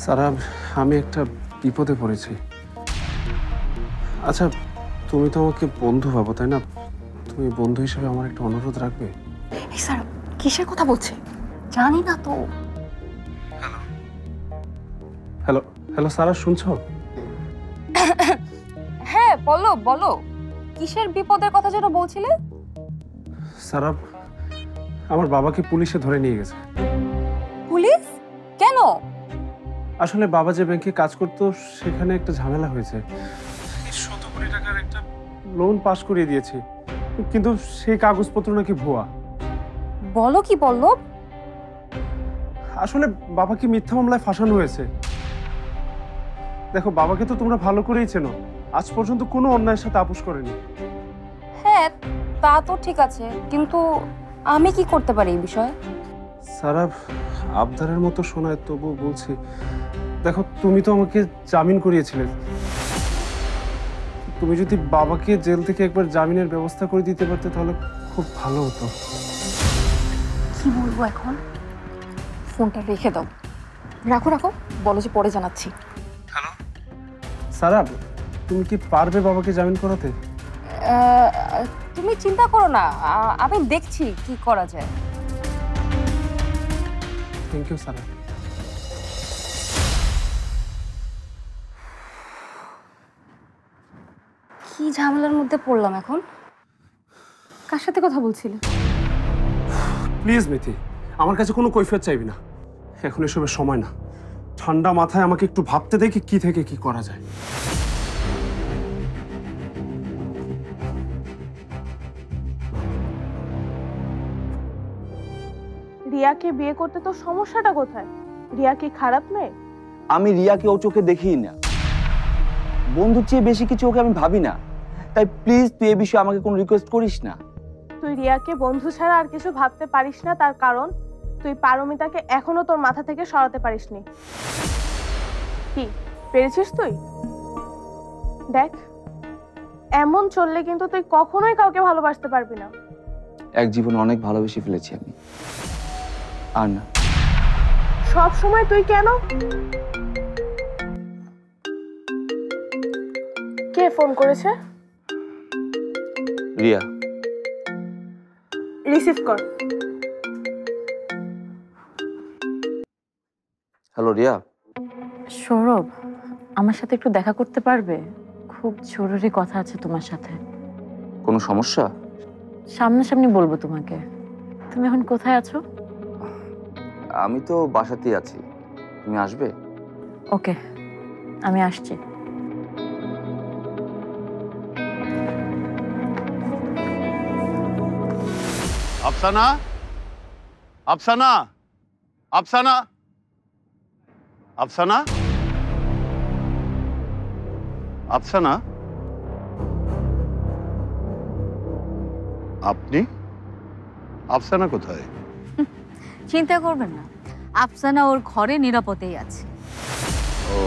সারা, আমি একটা বিপদে পড়েছি। আচ্ছা, তুমি তো আমাকে বন্ধু ভাবো, তাই না? তুমি বন্ধু হিসেবে আমার একটা অনুরোধ রাখবে? এই স্যার, কিসের কথা বলছে? জানি না তো। হ্যালো হ্যালো হ্যালো, সারা শুনছো? হ্যাঁ বলো বলো, কিসের বিপদের কথা যেন বলছিলে? সারা, আমার বাবাকে পুলিশে ধরে নিয়ে গেছে। পুলিশ? কেন? আসলে বাবা যে ব্যাংকে কাজ করতো সেখানে একটা ঝামেলা হয়েছে। ১৭ কোটি টাকার একটা লোন পাস করিয়ে দিয়েছি, কিন্তু সেই কাগজপত্র নাকি ভুয়া। বলো কি পল্লব? আসলে বাবাকে মিথ্যা মামলায় ফাঁসানো হয়েছে। দেখো, বাবাকে তো তোমরা ভালো করেই চেনো, আজ পর্যন্ত কোনো অন্যায়ের সাথে আপোষ করেনি। হ্যাঁ তা তো ঠিক আছে, কিন্তু আমি কি করতে পারি এই বিষয়ে? সারা, আবদারের মতো শোনায়, তবু বলছি, দেখো তুমি তো আমাকে জামিন করিয়েছিলে। তুমি যদি বাবাকে জেল থেকে একবার জামিনের ব্যবস্থা করে দিতে পারতে তাহলে খুব ভালো হতো। কি বলবো এখন? ফোনটা রেখে দাও। রাখো রাখো, বলো যে পরে জানাচ্ছি। হ্যালো সারা, তুমি কি পারবে বাবাকে জামিন করাতে? তুমি চিন্তা করো না, আমি দেখছি কি করা যায়। থ্যাংক ইউ সারা। কি ঝামেলার মধ্যে পড়লাম এখন? কার সাথে কথা বলছিলে? প্লিজ মিথি, আমার কাছে কোনো কৈফিয়ত চাইবি না, এখন এসবের সময় না। ঠান্ডা মাথায় আমাকে একটু ভাবতে দেখি কি থেকে কি করা যায়। রিয়াকে বিয়ে করতে তো সমস্যাটা কোথায়? রিয়া কি খারাপ মেয়ে? আমি রিয়াকে ও চোখে দেখিই না, বন্ধুর চেয়ে বেশি কিছু ওকে আমি ভাবি না। তাই প্লিজ তুই এ বিষয়ে আমাকে কোনো রিকোয়েস্ট করিস না। তুই রিয়াকে বন্ধু ছাড়া আর কিছু ভাবতে পারিস না, তার কারণ তুই পারমিতাকে এখনো তোর মাথা থেকে সরাতে পারিসনি। কি পেরেছিস তুই? দেখ, এমন চললে কিন্তু তুই কখনোই কাউকে ভালোবাসতে পারবি না। এক জীবনে অনেক ভালোবেসে ফেলেছি আমি, আর না। সব সময় তুই কেন? কে ফোন করেছে? রিয়া। রিসিভ কর। হ্যালো রিয়া। সৌরভ, আমার সাথে একটু দেখা করতে পারবে? খুব জরুরি কথা আছে তোমার সাথে। কোনো সমস্যা? সামনাসামনি বলবো তোমাকে। তুমি এখন কোথায় আছো? আমি তো বাসাতেই আছি, তুমি আসবে? ওকে, আমি আসছি। আফসানা, আফসানা, আফসানা, আফসানা, আফসানা, আপনি? আফসানা কোথায়? চিন্তা করবেন না, আফসানা ওর ঘরে নিরাপদেই আছে। ও,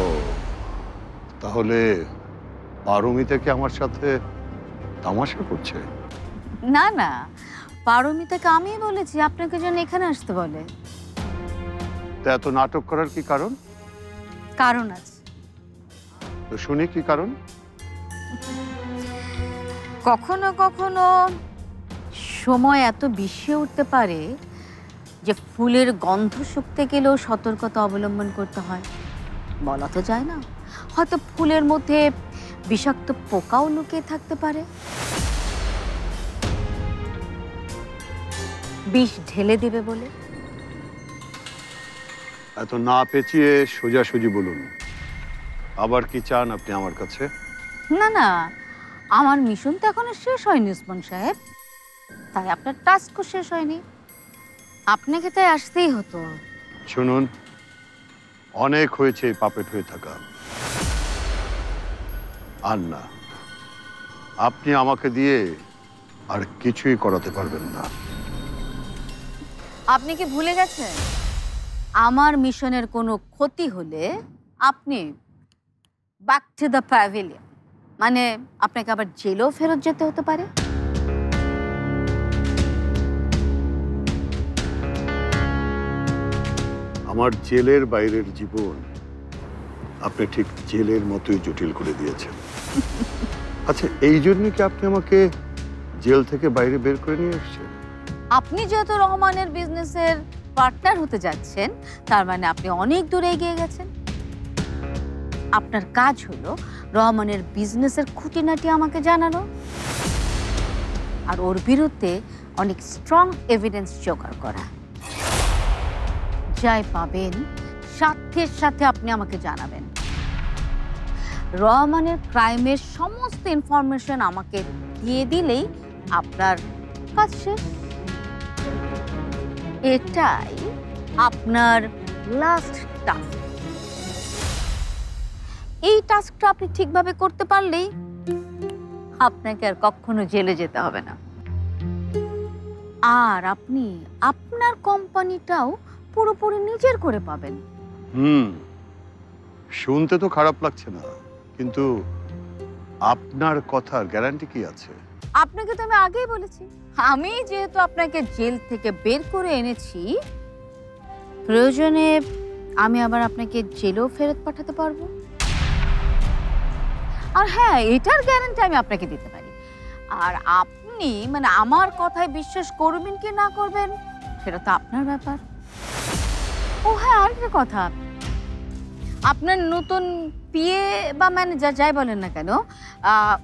তাহলে পারমিতা কি আমার সাথে তামাশা করছে? না না, পারমিতাকে আমি বলেছি আপনাকে যেন এখানে আসতে বলে। তা এত নাটক করার কি কারণ? কারণ আছে। তো শুনি কি কারণ? কখনো কখনো সময় এত বিষিয়ে উঠতে পারে যে ফুলের গন্ধ শুকতে গেলেও সতর্কতা অবলম্বন করতে হয়। বলা তো যায় না, হয়তো ফুলের মধ্যে বিষাক্ত পোকাও লুকিয়ে থাকতে পারে। বিষ ঢেলে দেবে বলে। এত না পেঁচিয়ে সোজাসুজি বলুন, আবার কি চান আপনি আমার কাছে? না না, আমার মিশন তো এখনো শেষ হয়নি উসমান সাহেব, তাই আপনার টাস্কও শেষ হয়নি, আপনাকে তাই আসতেই হতো। শুনুন, অনেক হয়েছে এই পাপেট হয়ে থাকা, আর না। আপনি আমাকে দিয়ে আর কিছুই করাতে পারবেন না। আপনি কি ভুলে গেছেন, আমার মিশনের কোনো ক্ষতি হলে আপনি ব্যাক টু দ্য প্যাভিলিয়ন, মানে আপনাকে আবার জেলেও ফেরত যেতে হতে পারে। আমার জেলের বাইরের জীবন আপনি ঠিক জেলের মতোই জটিল করে দিয়েছেন। আচ্ছা, এই জন্য কি আপনি আমাকে জেল থেকে বাইরে বের করে নিয়ে এসেছেন? আপনি যেহেতু রহমানের বিজনেসের পার্টনার হতে যাচ্ছেন, তার মানে আপনি অনেক দূরে এগিয়ে গেছেন। আপনার কাজ হলো রহমানের বিজনেসের খুঁটিনাটি আমাকে জানানো, আর ওর বিরুদ্ধে অনেক স্ট্রং এভিডেন্স জোগাড় করা। যাই পাবেন সাথে সাথে আপনি আমাকে জানাবেন। রহমানের ক্রাইমের সমস্ত ইনফরমেশন আমাকে দিয়ে দিলেই আপনার কাজ শেষ। এটাই আপনার লাস্ট টাস্ক। এই টাস্কটা আপনি ঠিকভাবে করতে পারলেই আপনাকে আর কখনো জেলে যেতে হবে না, আর আপনি আপনার কোম্পানিটাও পুরোপুরি নিজের করে পাবেন। শুনতে তো খারাপ লাগছে না, কিন্তু আপনার কথার গ্যারান্টি কি আছে? আপনাকে তো আমি আগেই বলেছি, আমি যেহেতু আপনাকে জেল থেকে বের করে এনেছি, প্রয়োজনে আমি আবার আপনাকে জেলেও ফেরত পাঠাতে পারবো। আর হ্যাঁ, এটার গ্যারান্টি আমি আপনাকে দিতে পারি। আর আপনি মানে আমার কথায় বিশ্বাস করবেন কি না করবেন সেটা তো আপনার ব্যাপার। ও হ্যাঁ, আরেকটা কথা, আপনার নতুন পিএ বা ম্যানেজার যাই বলেন না কেন,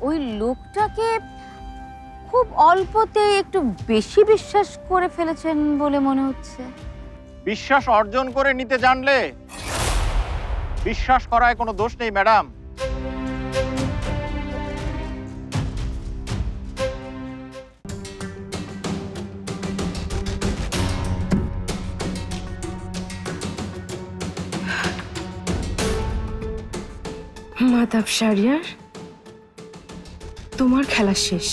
ওই লোকটাকে খুব অল্পতে একটু বেশি বিশ্বাস করে ফেলেছেন বলে মনে হচ্ছে। বিশ্বাস অর্জন করে নিতে জানলে বিশ্বাস করায় কোনো দোষ নেই ম্যাডাম। মাতাব শাহরিয়ার, তোমার খেলা শেষ।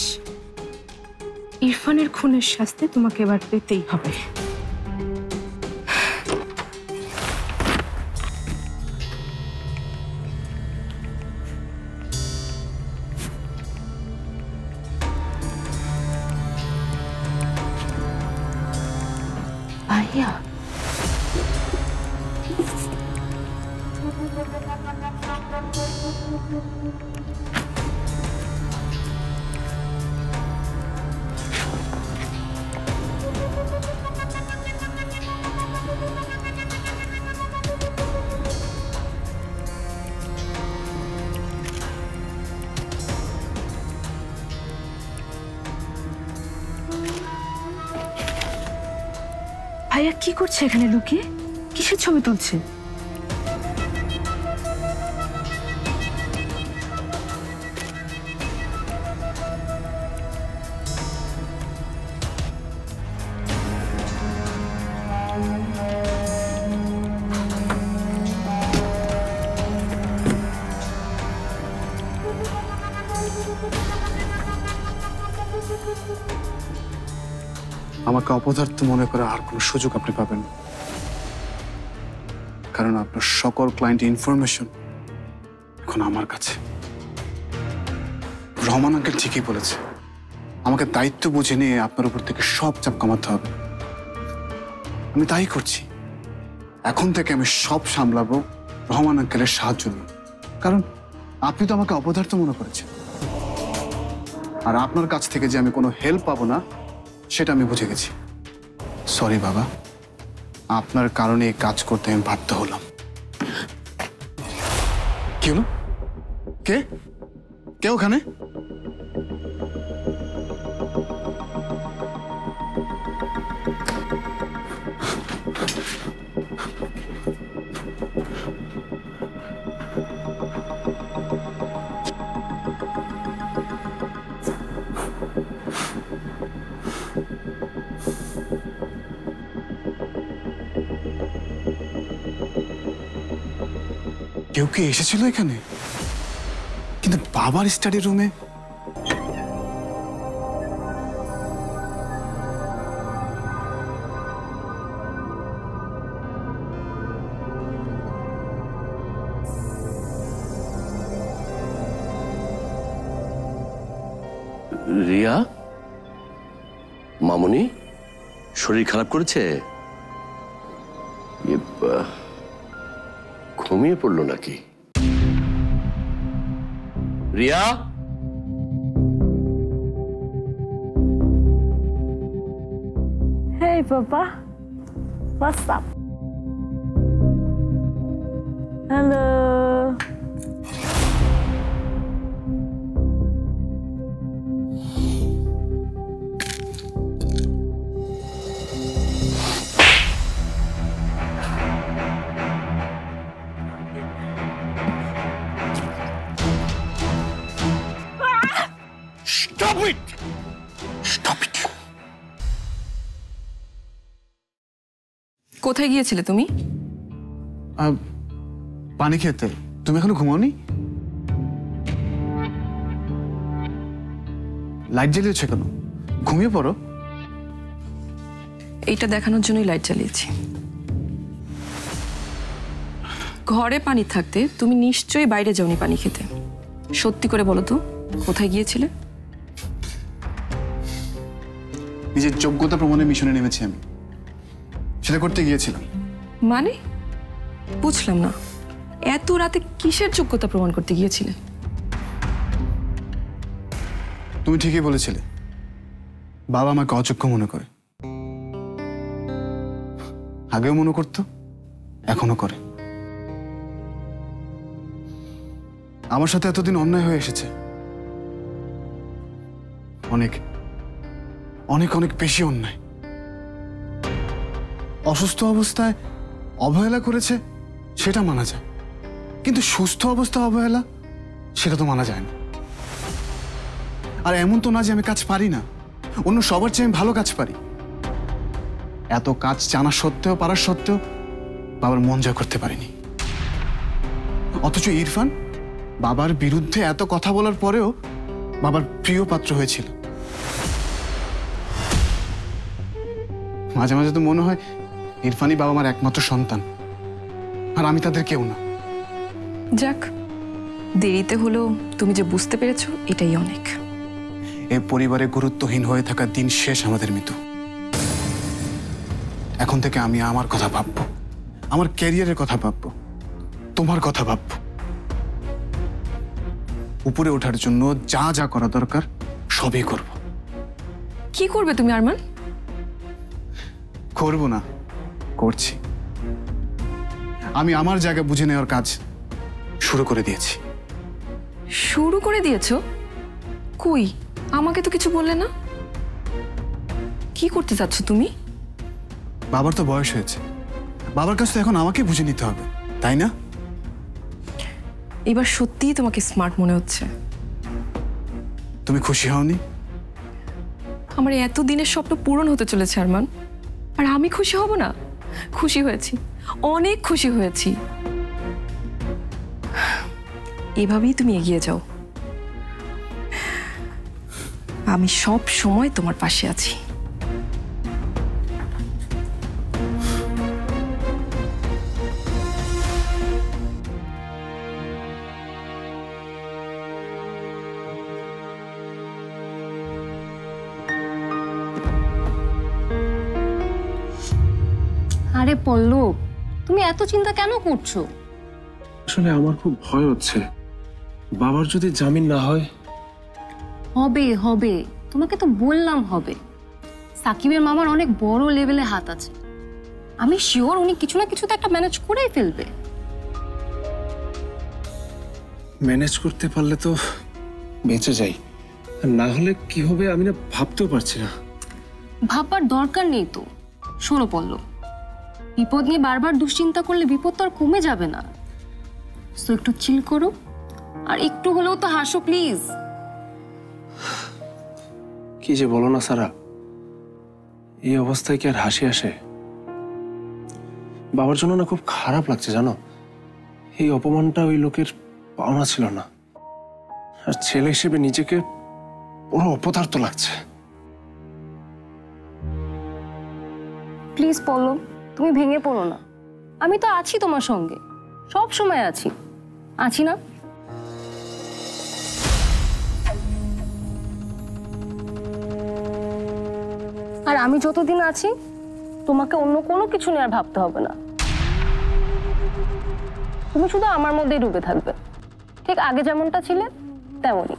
ইরফানের খুনের শাস্তি তোমাকে এবার পেতেই হবে। ভাইয়া, ভাইয়া কি করছে এখানে লুকিয়ে? কিসের ছবি তুলছে? আমাকে অপদার্থ মনে করে আর কোনো সুযোগ আপনি পাবেন না, কারণ আপনার সকল ক্লায়েন্ট ইনফরমেশন এখন আমার কাছে। রহমান আঙ্কেল ঠিকই বলেছে, আমাকে দায়িত্ব বুঝে নিয়ে আপনার উপর থেকে সব চাপ কমাতে হবে। আমি তাই করছি। এখন থেকে আমি সব সামলাবো রহমান আঙ্কেলের সাহায্য নিয়ে, কারণ আপনি তো আমাকে অপদার্থ মনে করেছেন, আর আপনার কাছ থেকে যে আমি কোনো হেল্প পাবো না সেটা আমি বুঝে গেছি। সরি বাবা, আপনার কারণে এই কাজ করতে আমি বাধ্য হলাম। কি হলো? কে কে ওখানে? কেউ কি এসেছিল এখানে? কিন্তু বাবার স্টাডি রুমে রিয়া, মামনি শরীর খারাপ করেছে? ঘুমিয়ে পড়লো নাকি? Riya, Hey, Papa. What's up? Hello. Stop it! Stop it! কোথায় গিয়েছিলে তুমি? পানি খেতে। তুমি এখনো ঘুমাওনি? লাইট জ্বালিয়েছো কেন? ঘুমিয়ে পড়ো। এইটা দেখানোর জন্যই লাইট জ্বালিয়েছি। ঘরে পানি থাকতে তুমি নিশ্চয়ই বাইরে যাওনি পানি খেতে। সত্যি করে বলো তো, কোথায় গিয়েছিলে? নিজের যোগ্যতা প্রমাণের মিশনে নেমেছি আমি। সেটা করতে গিয়েছিলাম। মানে বুঝলাম না, এত রাতে কিসের যোগ্যতা প্রমাণ করতে গিয়েছিলে? তুমি ঠিকই বলেছিলে, বাবা আমাকে অযোগ্য মনে করে। আগেও মনে করতো, এখনো করে। আমার সাথে এতদিন অন্যায় হয়ে এসেছে, অনেক অনেক অনেক বেশি অন্যায়। অসুস্থ অবস্থায় অবহেলা করেছে, সেটা মানা যায়, কিন্তু সুস্থ অবস্থায় অবহেলা, সেটা তো মানা যায় না। আর এমন তো না যে আমি কাজ পারি না, অন্য সবার চেয়ে আমি ভালো কাজ পারি। এত কাজ জানা সত্ত্বেও, পারার সত্ত্বেও বাবার মন জয় করতে পারিনি। অথচ ইরফান বাবার বিরুদ্ধে এত কথা বলার পরেও বাবার প্রিয় পাত্র হয়েছিল। মাঝে মাঝে তো মনে হয় ইরফানই বাবা মার একমাত্র সন্তান, আর আমি তাদের কেউ না। যাক, দেরিতে হলেও তুমি যে বুঝতে পেরেছো, এটাই অনেক। এই পরিবারে গুরুত্বহীন হয়ে থাকার দিন শেষ আমাদের মৃত্যু। এখন থেকে আমি আমার কথা ভাববো, আমার ক্যারিয়ারের কথা ভাববো, তোমার কথা ভাববো। উপরে ওঠার জন্য যা যা করা দরকার সবই করব। কি করবে তুমি আরমান? করবো না, করছি। আমি আমার জায়গা বুঝে নেওয়ার কাজ শুরু করে দিয়েছি। শুরু করে দিয়েছো? কই, আমাকে তো কিছু বললে না। কি করতে চাচ্ছ তুমি? বাবার তো বয়স হয়েছে, বাবার কাছে তো এখন আমাকে বুঝে নিতে হবে, তাই না? এবার সত্যিই তোমাকে স্মার্ট মনে হচ্ছে। তুমি খুশি হওনি? আমার এত দিনের স্বপ্ন পূরণ হতে চলেছে আরমান, আর আমি খুশি হব না? খুশি হয়েছি, অনেক খুশি হয়েছি। এভাবেই তুমি এগিয়ে যাও, আমি সব সময় তোমার পাশে আছি। আরে পল্লব, তুমি এত চিন্তা কেন করছো? আসলে আমার খুব ভয় হচ্ছে, বাবার যদি জামিন না হয়। হবে হবে, তোমাকে তো বললাম হবে। সাকিবের মামার অনেক বড় লেভেলে হাত আছে, আমি শিওর উনি কিছু না কিছু তো একটা ম্যানেজ করেই ফেলবে। ম্যানেজ করতে পারলে তো বেঁচে যাই, আর না হলে কি হবে আমি না ভাবতেও পারছি না। ভাববার দরকার নেই তো। শোনো পল্লব, বিপদ নিয়ে বারবার দুশ্চিন্তা করলে বিপদ তো আর কমে যাবে না। সো একটু চিল করো, আর একটু হলেও তো হাসো প্লিজ। কি যে বলো না সারা, এই অবস্থায় কি আর হাসি আসে? বাবার জন্য না খুব খারাপ লাগছে জানো। এই অপমানটা ওই লোকের পাওনা ছিল না, আর ছেলে হিসেবে নিজেকে বড় অপদার্থ লাগছে। প্লিজ পল্লব, তুমি ভেঙে পড়ো না। আমি তো আছি তোমার সঙ্গে, সব সময় আছি, আছি না? আর আমি যতদিন আছি, তোমাকে অন্য কোনো কিছু নিয়ে আর ভাবতে হবে না। তুমি শুধু আমার মধ্যেই ডুবে থাকবে, ঠিক আগে যেমনটা ছিলে তেমনই।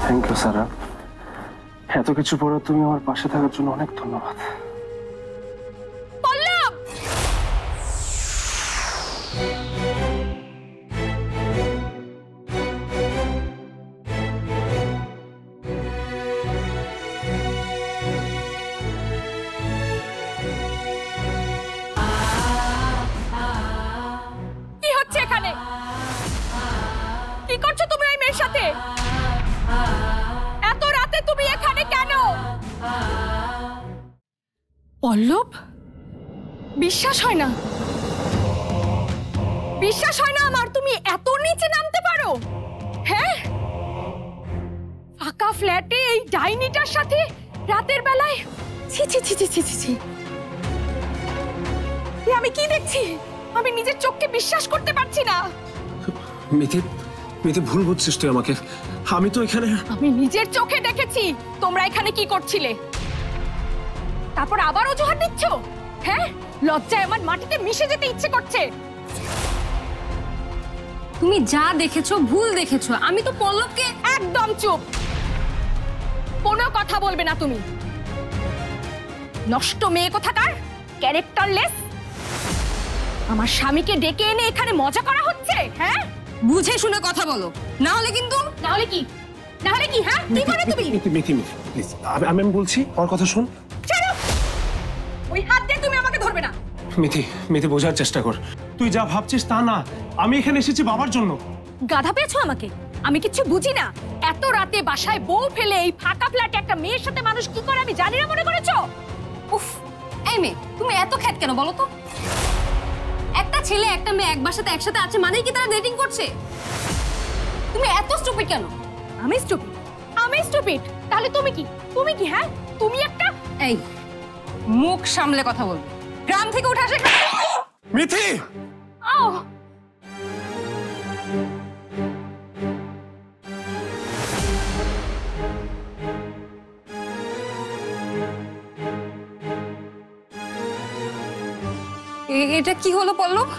থ্যাংক ইউ সারা, এত কিছু পরে তুমি আমার পাশে থাকার জন্য অনেক ধন্যবাদ। কি হচ্ছে এখানে? কি করছো তুমি এই মেয়ের সাথে? এত রাতে তুমি এখানে কেন? পল্লব, বিশ্বাস হয় না, বিশ্বাস হয় না আমার, তুমি এত নিচে নামতে পারো? হ্যাঁ, ফাঁকা ফ্ল্যাটে এই ডাইনিটার সাথে রাতের বেলায়? ছি ছি ছি ছি ছি ছি ছি, এ আমি কি দেখছি? আমি নিজের চোখকে বিশ্বাস করতে পারছি না। মিথি, মিথি ভুল বুঝছিস তুই আমাকে। আমি তো এখানে, আমি নিজের চোখে দেখেছি তোমরা এখানে কি করছিলে। তারপর আবার অজুহাত দিচ্ছ? হ্যাঁ, লজ্জায় আমার মাটিতে মিশে যেতে ইচ্ছে করছে। তুমি যা দেখেছো ভুল দেখেছো। আমি তো পল্লবকে। একদম চুপ, কোনো কথা বলবে না তুমি। নষ্ট মেয়ে কোথাকার, ক্যারেক্টারলেস। আমার স্বামীকে ডেকে এনে এখানে মজা করা হচ্ছে। হ্যাঁ, বুঝে শুনে কথা বলো, না হলে কিন্তু। না হলে কি? না হলে কি? হ্যাঁ, কি করে তুমি? মিথি মিথি মিথি প্লিজ, আমি বলছি, ওর কথা শোন। ছাড়ো, ওই হাত দিয়ে তুমি আমাকে ধরবে না। মিথি, মিথি বোঝার চেষ্টা কর, তুই যা ভাবছিস তা না। আমি এখানে এসেছি বাবার জন্য। গাধা পেয়েছো আমাকে? আমি কিছু বুঝি না? এত রাতে বাসায় বউ ফেলে এই ফাঁকা ফ্ল্যাটে একটা মেয়ের সাথে মানুষ কি করে আমি জানি না মনে করেছো? উফ, এই মেয়ে তুমি এত খ্যাত কেন বলো তো? একটা ছেলে একটা মেয়ে এক বাসাতে একসাথে আছে মানেই কি তারা ডেটিং করছে? তুমি এত স্টুপিড কেন? আমি স্টুপিড? আমি স্টুপিড? তাহলে তুমি কি? তুমি কি? হ্যাঁ, তুমি একটা। এই মুখ সামলে কথা বলবে। গ্রাম থেকে উঠে আসে। মিথি, আও, এটা কি হলো পল্লব?